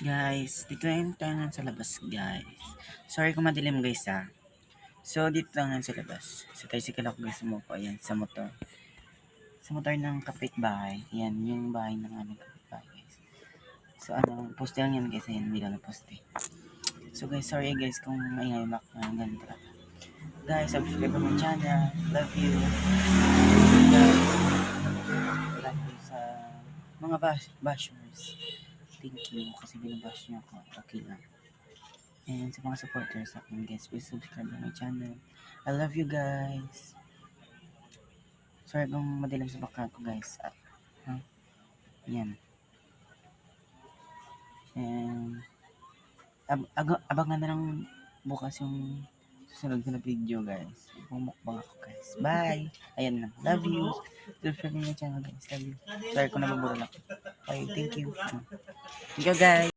Guys, dito lang tayo sa labas, guys. Sorry kung madilim, guys, ha. So, dito lang sa labas. Sa tricycle ako, guys, sumuko. Ayan, sa motor. Sa motor ng kapitbahay. Ayan, yung bahay ng aming kapitbahay, guys. So, poste lang yan, guys. Ayan, hindi lang na poste. So, guys, sorry, guys, kung maingay ganito lang. Guys, subscribe to my channel. Love you. Guys, love you sa mga bashers. Thank you kasi binabash niyo ako. Okay lang. And sa mga supporters sa akin, guys, please subscribe to my channel. I love you, guys. Sorry kung madilim sa baka ko, guys. Yan. And abangan na lang bukas yung susunod na video, guys. Bumukbang ako, guys. Bye! Ayan lang. Love you. Subscribe to my channel, guys. Love you. Sorry kung nabubura lang. Bye. Thank you. Thank you, guys.